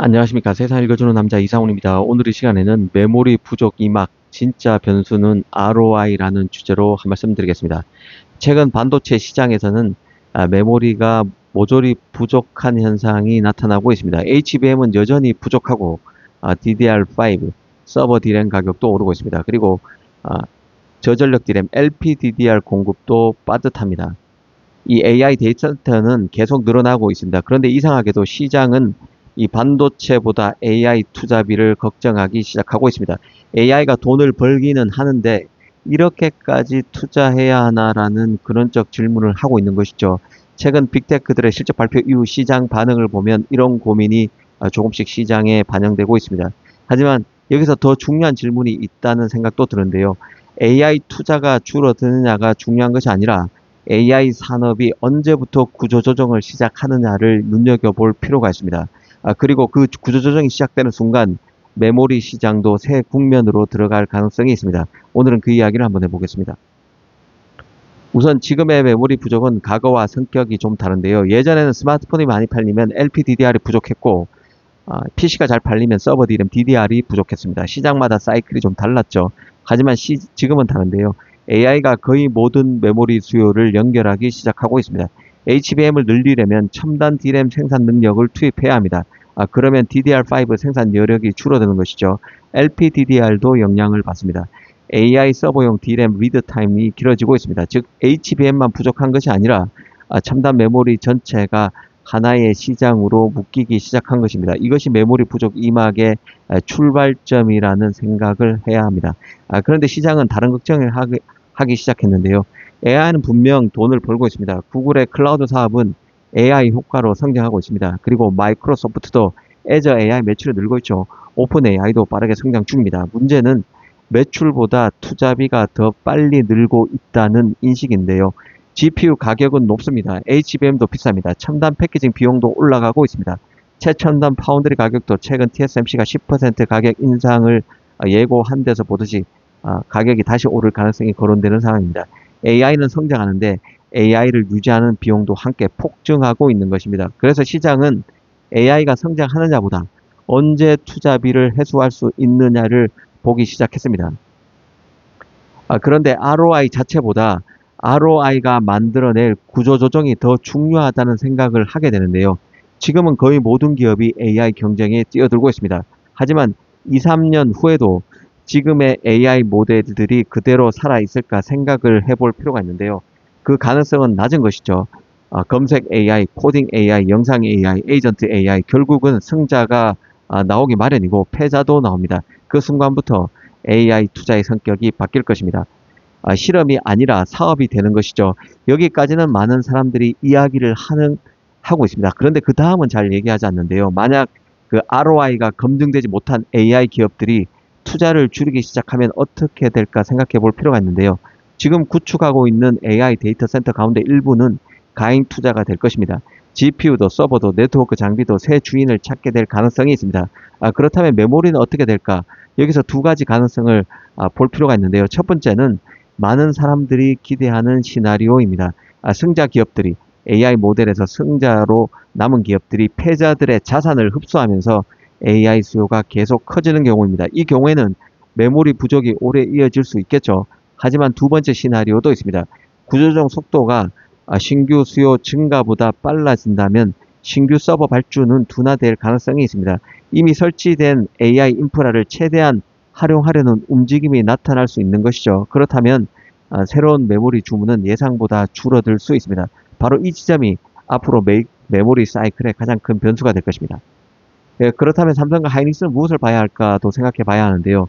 안녕하십니까. 세상 읽어주는 남자 이상훈입니다. 오늘 이 시간에는 메모리 부족 이막 진짜 변수는 ROI라는 주제로 한 말씀 드리겠습니다. 최근 반도체 시장에서는 메모리가 모조리 부족한 현상이 나타나고 있습니다. HBM은 여전히 부족하고 DDR5 서버 D램 가격도 오르고 있습니다. 그리고 아, 저전력 D램 LPDDR 공급도 빠듯합니다. 이 AI 데이터 센터는 계속 늘어나고 있습니다. 그런데 이상하게도 시장은 이 반도체보다 AI 투자비를 걱정하기 시작하고 있습니다. AI가 돈을 벌기는 하는데 이렇게까지 투자해야 하나라는 근원적 질문을 하고 있는 것이죠. 최근 빅테크들의 실적 발표 이후 시장 반응을 보면 이런 고민이 조금씩 시장에 반영되고 있습니다. 하지만 여기서 더 중요한 질문이 있다는 생각도 드는데요. AI 투자가 줄어드느냐가 중요한 것이 아니라 AI 산업이 언제부터 구조조정을 시작하느냐를 눈여겨볼 필요가 있습니다. 그리고 그 구조조정이 시작되는 순간 메모리 시장도 새 국면으로 들어갈 가능성이 있습니다. 오늘은 그 이야기를 한번 해보겠습니다. 우선 지금의 메모리 부족은 과거와 성격이 좀 다른데요. 예전에는 스마트폰이 많이 팔리면 LPDDR이 부족했고 PC가 잘 팔리면 서버 D램 DDR이 부족했습니다. 시장마다 사이클이 좀 달랐죠. 하지만 지금은 다른데요. AI가 거의 모든 메모리 수요를 연결하기 시작하고 있습니다. HBM을 늘리려면 첨단 D램 생산 능력을 투입해야 합니다. 그러면 DDR5 생산 여력이 줄어드는 것이죠. LPDDR도 영향을 받습니다. AI 서버용 D램 리드 타임이 길어지고 있습니다. 즉 HBM만 부족한 것이 아니라 첨단 메모리 전체가 하나의 시장으로 묶이기 시작한 것입니다. 이것이 메모리 부족 이막의 출발점이라는 생각을 해야 합니다. 그런데 시장은 다른 걱정을 하기 시작했는데요. AI는 분명 돈을 벌고 있습니다. 구글의 클라우드 사업은 AI 효과로 성장하고 있습니다. 그리고 마이크로소프트도 애저 AI 매출이 늘고 있죠. 오픈 AI도 빠르게 성장 중입니다. 문제는 매출보다 투자비가 더 빨리 늘고 있다는 인식인데요. GPU 가격은 높습니다. HBM도 비쌉니다. 첨단 패키징 비용도 올라가고 있습니다. 최첨단 파운드리 가격도 최근 TSMC가 10% 가격 인상을 예고한 데서 보듯이 가격이 다시 오를 가능성이 거론되는 상황입니다. AI는 성장하는데 AI를 유지하는 비용도 함께 폭증하고 있는 것입니다. 그래서 시장은 AI가 성장하느냐보다 언제 투자비를 회수할 수 있느냐를 보기 시작했습니다. 그런데 ROI 자체보다 ROI가 만들어낼 구조조정이 더 중요하다는 생각을 하게 되는데요. 지금은 거의 모든 기업이 AI 경쟁에 뛰어들고 있습니다. 하지만 2, 3년 후에도 지금의 AI 모델들이 그대로 살아있을까 생각을 해볼 필요가 있는데요. 그 가능성은 낮은 것이죠. 검색 AI, 코딩 AI, 영상 AI, 에이전트 AI, 결국은 승자가 나오기 마련이고 패자도 나옵니다. 그 순간부터 AI 투자의 성격이 바뀔 것입니다. 실험이 아니라 사업이 되는 것이죠. 여기까지는 많은 사람들이 이야기를 하고 있습니다. 그런데 그 다음은 잘 얘기하지 않는데요. 만약 그 ROI가 검증되지 못한 AI 기업들이 투자를 줄이기 시작하면 어떻게 될까 생각해 볼 필요가 있는데요. 지금 구축하고 있는 AI 데이터 센터 가운데 일부는 가행 투자가 될 것입니다. GPU도 서버도 네트워크 장비도 새 주인을 찾게 될 가능성이 있습니다. 그렇다면 메모리는 어떻게 될까? 여기서 두 가지 가능성을 볼 필요가 있는데요. 첫 번째는 많은 사람들이 기대하는 시나리오입니다. 승자 기업들이 AI 모델에서 승자로 남은 기업들이 패자들의 자산을 흡수하면서 AI 수요가 계속 커지는 경우입니다. 이 경우에는 메모리 부족이 오래 이어질 수 있겠죠. 하지만 두 번째 시나리오도 있습니다. 구조조정 속도가 신규 수요 증가보다 빨라진다면 신규 서버 발주는 둔화될 가능성이 있습니다. 이미 설치된 AI 인프라를 최대한 활용하려는 움직임이 나타날 수 있는 것이죠. 그렇다면 새로운 메모리 주문은 예상보다 줄어들 수 있습니다. 바로 이 지점이 앞으로 메모리 사이클의 가장 큰 변수가 될 것입니다. 그렇다면 삼성과 하이닉스는 무엇을 봐야 할까도 생각해 봐야 하는데요.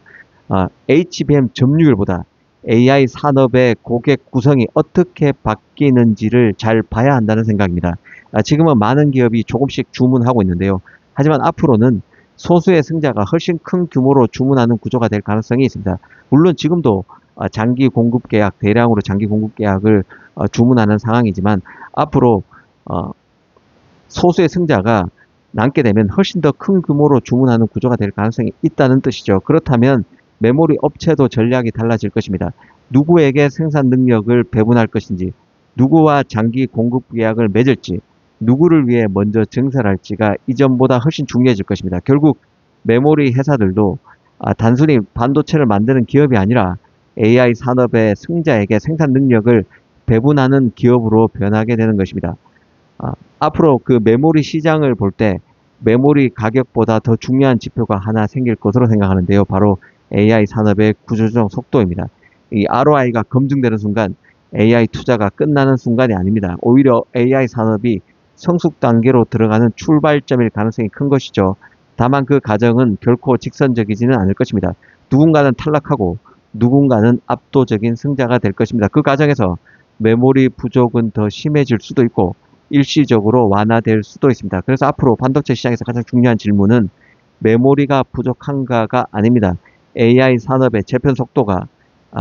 HBM 점유율보다 AI 산업의 고객 구성이 어떻게 바뀌는지를 잘 봐야 한다는 생각입니다. 지금은 많은 기업이 조금씩 주문하고 있는데요. 하지만 앞으로는 소수의 승자가 훨씬 큰 규모로 주문하는 구조가 될 가능성이 있습니다. 물론 지금도 장기 공급 계약, 대량으로 장기 공급 계약을 주문하는 상황이지만 앞으로 소수의 승자가 남게 되면 훨씬 더 큰 규모로 주문하는 구조가 될 가능성이 있다는 뜻이죠. 그렇다면 메모리 업체도 전략이 달라질 것입니다. 누구에게 생산 능력을 배분할 것인지, 누구와 장기 공급 계약을 맺을지, 누구를 위해 먼저 증설할지가 이전보다 훨씬 중요해질 것입니다. 결국 메모리 회사들도 단순히 반도체를 만드는 기업이 아니라 AI 산업의 승자에게 생산 능력을 배분하는 기업으로 변하게 되는 것입니다. 앞으로 그 메모리 시장을 볼 때 메모리 가격보다 더 중요한 지표가 하나 생길 것으로 생각하는데요. 바로 AI 산업의 구조조정 속도입니다. 이 ROI가 검증되는 순간 AI 투자가 끝나는 순간이 아닙니다. 오히려 AI 산업이 성숙 단계로 들어가는 출발점일 가능성이 큰 것이죠. 다만 그 과정은 결코 직선적이지는 않을 것입니다. 누군가는 탈락하고 누군가는 압도적인 승자가 될 것입니다. 그 과정에서 메모리 부족은 더 심해질 수도 있고 일시적으로 완화될 수도 있습니다. 그래서 앞으로 반도체 시장에서 가장 중요한 질문은 메모리가 부족한가가 아닙니다. AI 산업의 재편 속도가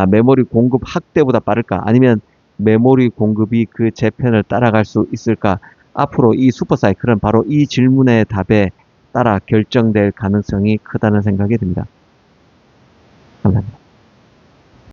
메모리 공급 확대보다 빠를까? 아니면 메모리 공급이 그 재편을 따라갈 수 있을까? 앞으로 이 슈퍼사이클은 바로 이 질문의 답에 따라 결정될 가능성이 크다는 생각이 듭니다. 감사합니다.